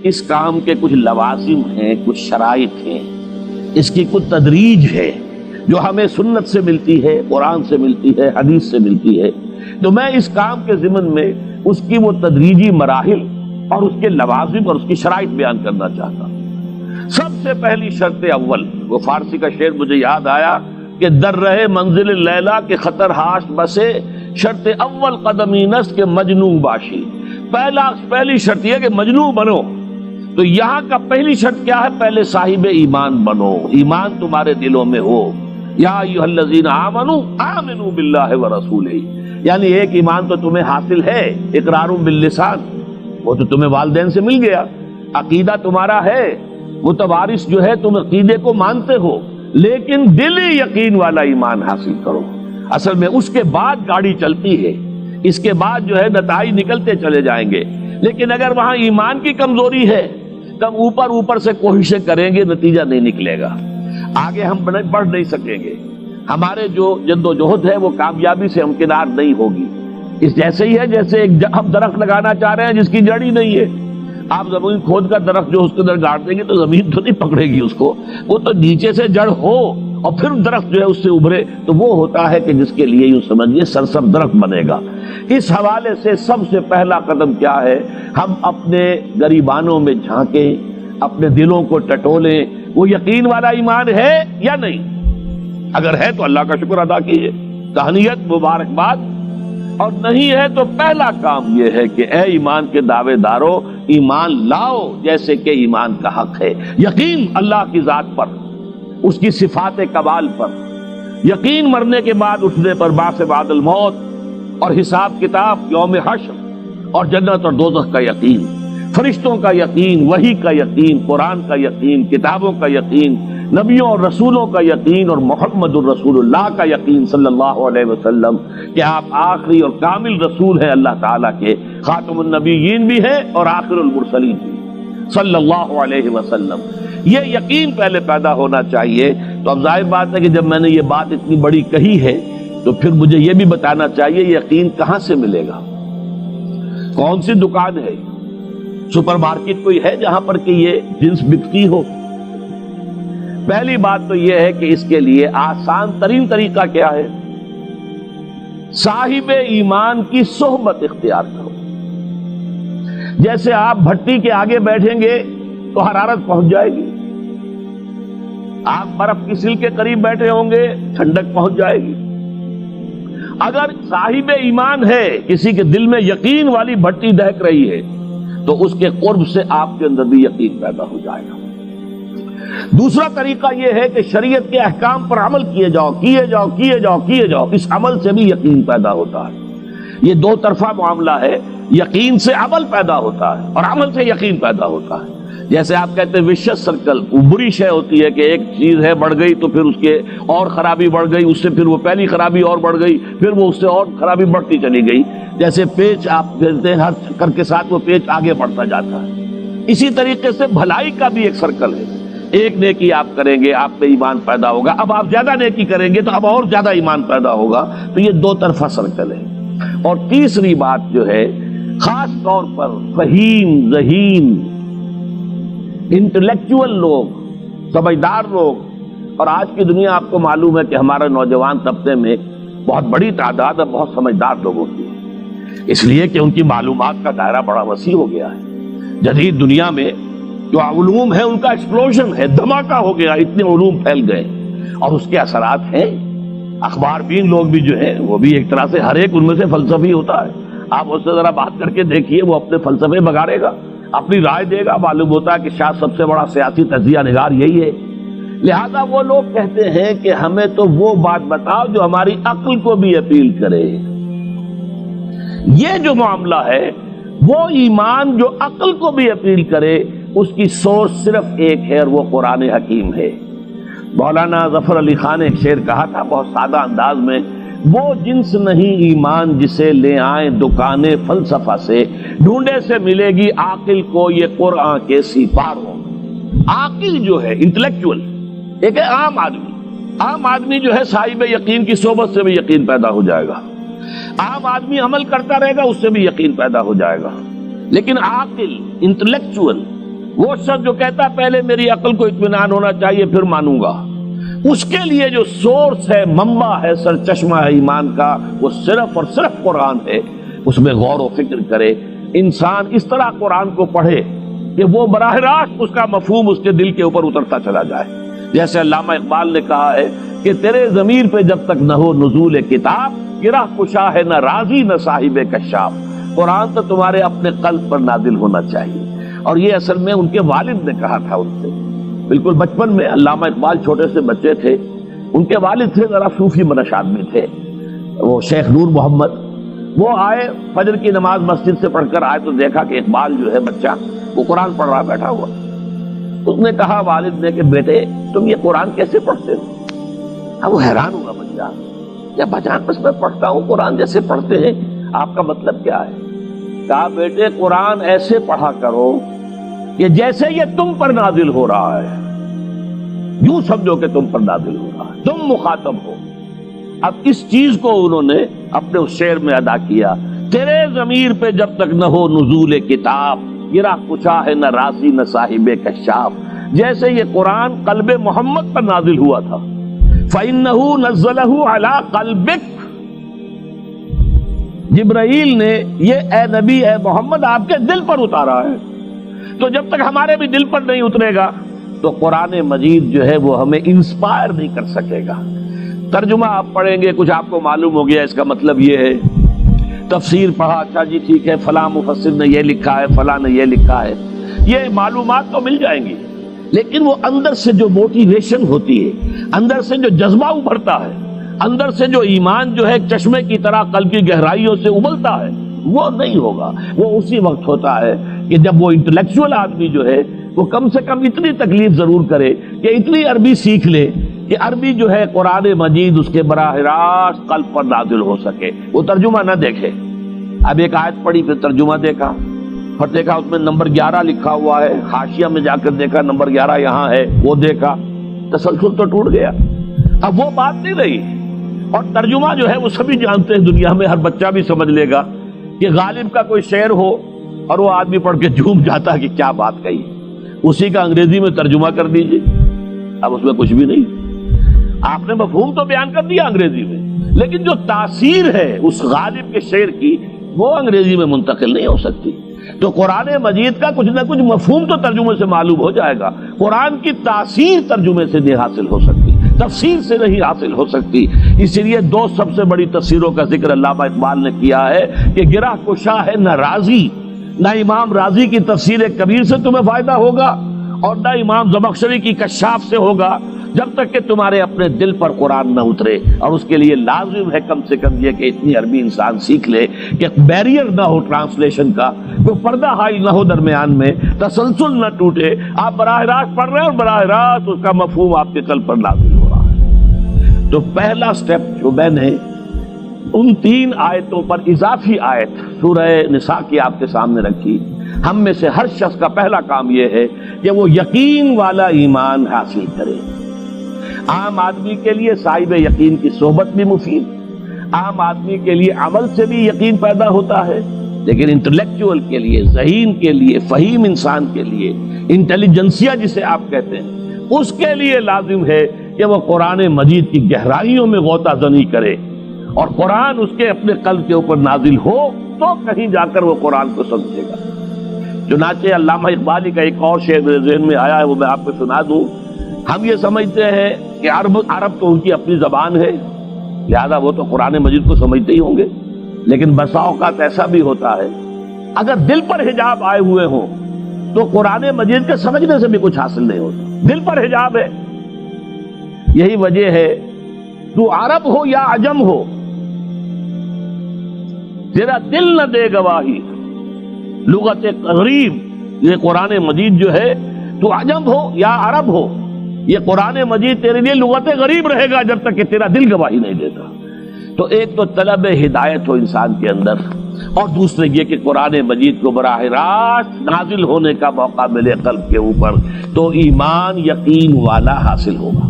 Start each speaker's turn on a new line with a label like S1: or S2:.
S1: اس کام کے کچھ لوازم ہیں، کچھ شرائط ہیں، اس کی کچھ تدریج ہے جو ہمیں سنت سے ملتی ہے، قرآن سے ملتی ہے، حدیث سے ملتی ہے۔ تو میں اس کام کے ضمن میں اس کی وہ تدریجی مراحل اور اس کے لوازم اور اس کی شرائط بیان کرنا چاہتا ہوں۔ سب سے پہلی شرط اول، وہ فارسی کا شعر مجھے یاد آیا کہ در رہے منزل لیلا کے خطر ہاش بسے، شرط اول قدمی نس کے مجنون باشی۔ پہلی شرط یہ کہ مجنون بنو۔ تو یہاں کا پہلی شرط کیا ہے؟ پہلے صاحب ایمان بنو، ایمان تمہارے دلوں میں ہو۔ یا ایھا الذین آمنوا آمنوا باللہ ورسولہ، یعنی ایک ایمان تو تمہیں حاصل ہے، اقرار باللسان، وہ تو تمہیں والدین سے مل گیا، عقیدہ تمہارا ہے، متوارث جو ہے تم عقیدے کو مانتے ہو، لیکن دلی یقین والا ایمان حاصل کرو۔ اصل میں اس کے بعد گاڑی چلتی ہے، اس کے بعد جو ہے نتائج نکلتے چلے جائیں گے، لیکن اگر وہاں ایمان کی کمزوری ہے تب اوپر سے کوششیں کریں گے، نتیجہ نہیں نکلے گا، آگے ہم بڑھ نہیں سکیں گے، ہمارے جو جد و جہد ہے وہ کامیابی سے ہمکنار نہیں ہوگی۔ اس جیسے ہی ہے جیسے ہم درخت لگانا چاہ رہے ہیں جس کی جڑ ہی نہیں ہے، آپ زمین کھود کر درخت جو اس کے اندر گاڑ دیں گے تو زمین تو نہیں پکڑے گی اس کو، وہ تو نیچے سے جڑ ہو اور پھر درخت جو ہے اس سے ابھرے، تو وہ ہوتا ہے کہ جس کے لیے یوں سمجھیے سرسبز درخت بنے گا۔ اس حوالے سے سب سے پہلا قدم کیا ہے؟ ہم اپنے گریبانوں میں جھانکیں، اپنے دلوں کو ٹٹولیں، وہ یقین والا ایمان ہے یا نہیں؟ اگر ہے تو اللہ کا شکر ادا کیجیے، تہنیت، مبارکباد، اور نہیں ہے تو پہلا کام یہ ہے کہ اے ایمان کے دعوے دارو، ایمان لاؤ جیسے کہ ایمان کا حق ہے۔ یقین اللہ کی ذات پر، اس کی صفات کمال پر، یقین مرنے کے بعد اٹھنے پر، بعث بعد الموت اور حساب کتاب، یوم حشر اور جنت اور دوزخ کا یقین، فرشتوں کا یقین، وحی کا یقین، قرآن کا یقین، کتابوں کا یقین، نبیوں اور رسولوں کا یقین اور محمد الرسول اللہ کا یقین صلی اللہ علیہ وسلم کہ آپ آخری اور کامل رسول ہیں اللہ تعالیٰ کے، خاتم النبیین بھی ہیں اور آخر المرسلین بھی صلی اللہ علیہ وسلم۔ یہ یقین پہلے پیدا ہونا چاہیے۔ تو اب ظاہر بات ہے کہ جب میں نے یہ بات اتنی بڑی کہی ہے تو پھر مجھے یہ بھی بتانا چاہیے یقین کہاں سے ملے گا، کون سی دکان ہے، سپر مارکیٹ کوئی ہے جہاں پر کہ یہ جنس بکتی ہو؟ پہلی بات تو یہ ہے کہ اس کے لیے آسان ترین طریقہ کیا ہے؟ صاحب ایمان کی صحبت اختیار کرو۔ جیسے آپ بھٹی کے آگے بیٹھیں گے تو حرارت پہنچ جائے گی، آپ برف کی سل کے قریب بیٹھے ہوں گے ٹھنڈک پہنچ جائے گی۔ اگر صاحب ایمان ہے، کسی کے دل میں یقین والی بھٹی دہک رہی ہے، تو اس کے قرب سے آپ کے اندر بھی یقین پیدا ہو جائے گا۔ دوسرا طریقہ یہ ہے کہ شریعت کے احکام پر عمل کیے جاؤ، کیے جاؤ، کیے جاؤ، کیے جاؤ، اس عمل سے بھی یقین پیدا ہوتا ہے۔ یہ دو طرفہ معاملہ ہے، یقین سے عمل پیدا ہوتا ہے اور عمل سے یقین پیدا ہوتا ہے۔ جیسے آپ کہتے ہیں وشس سرکل، بری شے ہوتی ہے کہ ایک چیز ہے بڑھ گئی تو پھر اس کے اور خرابی بڑھ گئی، اس سے پھر وہ پہلی خرابی اور بڑھ گئی، پھر وہ اس سے اور خرابی بڑھتی چلی گئی۔ جیسے پیچ آپ کہتے ہیں ہر چکر کے ساتھ وہ پیچ آگے بڑھتا جاتا ہے، اسی طریقے سے بھلائی کا بھی ایک سرکل ہے۔ ایک نیکی آپ کریں گے آپ میں ایمان پیدا ہوگا، اب آپ زیادہ نیکی کریں گے تو اب اور زیادہ ایمان پیدا ہوگا، تو یہ دو طرفہ سرکل ہے۔ اور تیسری بات جو ہے خاص طور پر فہیم، ذہین، انٹلیکچوئل لوگ، سمجھدار لوگ، اور آج کی دنیا آپ کو معلوم ہے کہ ہمارے نوجوان طبقے میں بہت بڑی تعداد اور بہت سمجھدار لوگوں کی ہے، اس لیے کہ ان کی معلومات کا دائرہ بڑا وسیع ہو گیا ہے۔ جدید دنیا میں جو علوم ہے ان کا ایکسپلوژن ہے، دھماکہ ہو گیا، اتنے علوم پھیل گئے اور اس کے اثرات ہیں۔ اخبار بین لوگ بھی جو ہیں وہ بھی ایک طرح سے ہر ایک ان میں سے فلسفی ہوتا ہے، آپ اس سے ذرا بات کر کے دیکھیے، وہ اپنے فلسفے بگاڑے گا، اپنی رائے دے گا، معلوم ہوتا ہے کہ شاید سب سے بڑا سیاسی تجزیہ نگار یہی ہے۔ لہذا وہ لوگ کہتے ہیں کہ ہمیں تو وہ بات بتاؤ جو ہماری عقل کو بھی اپیل کرے۔ یہ جو معاملہ ہے وہ ایمان جو عقل کو بھی اپیل کرے، اس کی سورس صرف ایک ہے اور وہ قرآن حکیم ہے۔ مولانا ظفر علی خان نے ایک شعر کہا تھا بہت سادہ انداز میں، وہ جنس نہیں ایمان جسے لے آئیں دکان فلسفہ سے، ڈھونڈے سے ملے گی عاقل کو یہ قرآن کے سپاروں۔ عاقل جو ہے انٹلیکچوئل، ایک ہے عام آدمی، عام آدمی جو ہے صاحب یقین کی صحبت سے بھی یقین پیدا ہو جائے گا، عام آدمی عمل کرتا رہے گا اس سے بھی یقین پیدا ہو جائے گا، لیکن عاقل، انٹلیکچوئل، وہ شخص جو کہتا ہے پہلے میری عقل کو اطمینان ہونا چاہیے پھر مانوں گا، اس کے لیے جو سورس ہے، منبع ہے، سرچشمہ ہے ایمان کا، وہ صرف اور صرف قرآن ہے۔ اس میں غور و فکر کرے، انسان اس طرح قرآن کو پڑھے کہ وہ براہ راست اس کا مفہوم اس کے دل کے اوپر اترتا چلا جائے۔ جیسے علامہ اقبال نے کہا ہے کہ تیرے ضمیر پہ جب تک نہ ہو نزول کتاب، گرہ کشا ہے نہ راضی نہ صاحب کشاف۔ قرآن تو تمہارے اپنے قلب پر نازل ہونا چاہیے۔ اور یہ اصل میں ان کے والد نے کہا تھا ان سے، بالکل بچپن میں۔ علامہ اقبال چھوٹے سے بچے تھے، ان کے والد تھے ذرا صوفی منش آدمی تھے، وہ شیخ نور محمد۔ وہ آئے فجر کی نماز مسجد سے پڑھ کر آئے تو دیکھا کہ اقبال جو ہے بچہ وہ قرآن پڑھ رہا بیٹھا ہوا۔ اس نے کہا والد نے کہ بیٹے تم یہ قرآن کیسے پڑھتے ہو؟ اب وہ حیران ہوا بچہ، یا بجان بس میں پڑھتا ہوں قرآن جیسے پڑھتے ہیں، آپ کا مطلب کیا ہے؟ کہا بیٹے قرآن ایسے پڑھا کرو کہ جیسے یہ تم پر نازل ہو رہا ہے، یوں سمجھو کہ تم پر نازل ہو رہا ہے، تم مخاطب ہو۔ اب اس چیز کو انہوں نے اپنے اس شعر میں ادا کیا، تیرے ضمیر پہ جب تک نہ ہو نزول کتاب، گرہ کچا ہے نہ راضی نہ صاحب کشاف۔ جیسے یہ قرآن قلب محمد پر نازل ہوا تھا، فَإِنَّهُ نَزَّلَهُ عَلَىٰ قَلْبِكَ، جبرائیل نے یہ اے نبی اے محمد آپ کے دل پر اتارا ہے۔ تو جب تک ہمارے بھی دل پر نہیں اترے گا تو قرآن مجید جو ہے وہ ہمیں انسپائر نہیں کر سکے گا۔ ترجمہ آپ پڑھیں گے، کچھ آپ کو معلوم ہو گیا اس کا مطلب یہ ہے، تفسیر پڑھا، اچھا جی ٹھیک ہے فلاں مفسر نے یہ لکھا ہے، فلاں نے یہ لکھا ہے، یہ معلومات تو مل جائیں گی، لیکن وہ اندر سے جو موٹیویشن ہوتی ہے، اندر سے جو جذبہ ابھرتا ہے، اندر سے جو ایمان جو ہے چشمے کی طرح قلب کی گہرائیوں سے ابلتا ہے، وہ نہیں ہوگا۔ وہ اسی وقت ہوتا ہے کہ جب وہ انٹلیکچوئل آدمی جو ہے وہ کم سے کم اتنی تکلیف ضرور کرے کہ اتنی عربی سیکھ لے کہ عربی جو ہے قرآن مجید اس کے براہ راست قلب پر نازل ہو سکے، وہ ترجمہ نہ دیکھے۔ اب ایک آیت پڑھی پھر ترجمہ دیکھا، پھر دیکھا اس میں نمبر 11 لکھا ہوا ہے، حاشیہ میں جا کر دیکھا نمبر 11 یہاں ہے، وہ دیکھا، تسلسل تو ٹوٹ گیا۔ اب وہ بات نہیں رہی۔ اور ترجمہ جو ہے وہ سبھی جانتے ہیں، دنیا میں ہر بچہ بھی سمجھ لے گا کہ غالب کا کوئی شعر ہو اور وہ آدمی پڑھ کے جھوم جاتا ہے کہ کیا بات کہی، اسی کا انگریزی میں ترجمہ کر دیجئے، اب اس میں کچھ بھی نہیں۔ آپ نے مفہوم تو بیان کر دیا انگریزی میں، لیکن جو تاثیر ہے اس غالب کے شعر کی وہ انگریزی میں منتقل نہیں ہو سکتی۔ تو قرآن مجید کا کچھ نہ کچھ مفہوم تو ترجمے سے معلوم ہو جائے گا، قرآن کی تاثیر ترجمے سے نہیں حاصل ہو سکتی، تفسیر سے نہیں حاصل ہو سکتی۔ اسی لیے دو سب سے بڑی تفسیروں کا ذکر علامہ اقبال نے کیا ہے کہ گرہ کشا ہے نہ راضی، نہ امام راضی کی تفسیر کبیر سے تمہیں فائدہ ہوگا اور نہ امام زمخشری کی کشاف سے ہوگا، جب تک کہ تمہارے اپنے دل پر قرآن نہ اترے۔ اور اس کے لیے لازم ہے کم سے کم یہ کہ اتنی عربی انسان سیکھ لے کہ بیریئر نہ ہو ٹرانسلیشن کا، کوئی پردہ حائل نہ ہو درمیان میں، تسلسل نہ ٹوٹے، آپ براہ راست پڑھ رہے ہیں اور براہ راست اس کا مفہوم آپ کے قلب پر نازل ہو رہا ہے۔ تو پہلا سٹیپ جو میں نے ان 3 آیتوں پر اضافی آیت سورہ نساء کی آپ کے سامنے رکھی، ہم میں سے ہر شخص کا پہلا کام یہ ہے کہ وہ یقین والا ایمان حاصل کرے۔ عام آدمی کے لیے صاحب یقین کی صحبت بھی مفید، عام آدمی کے لیے عمل سے بھی یقین پیدا ہوتا ہے، لیکن انٹلیکچوئل کے لیے، ذہین کے لیے، فہیم انسان کے لیے، انٹیلیجنسیا جسے آپ کہتے ہیں، اس کے لیے لازم ہے کہ وہ قرآن مجید کی گہرائیوں میں غوطہ زنی کرے اور قرآن اس کے اپنے قلب کے اوپر نازل ہو تو کہیں جا کر وہ قرآن کو سمجھے گا۔ چنانچہ علامہ اقبالی کا ایک اور شعر میرے ذہن میں آیا ہے، وہ میں آپ کو سنا دوں۔ ہم یہ سمجھتے ہیں کہ عرب تو ان کی اپنی زبان ہے، لہذا وہ تو قرآن مجید کو سمجھتے ہی ہوں گے، لیکن بسا اوقات ایسا بھی ہوتا ہے اگر دل پر حجاب آئے ہوئے ہوں تو قرآن مجید کے سمجھنے سے بھی کچھ حاصل نہیں ہوتا، دل پر حجاب ہے۔ یہی وجہ ہے تو عرب ہو یا عجم ہو، تیرا دل نہ دے گواہی، لغت غریب، یہ قرآن مجید جو ہے تو عجم ہو یا عرب ہو، یہ قرآن مجید تیرے لیے لغت غریب رہے گا جب تک کہ تیرا دل گواہی نہیں دیتا۔ تو ایک تو طلب ہدایت ہو انسان کے اندر، اور دوسرے یہ کہ قرآن مجید کو براہ راست نازل ہونے کا موقع ملے قلب کے اوپر، تو ایمان یقین والا حاصل ہوگا۔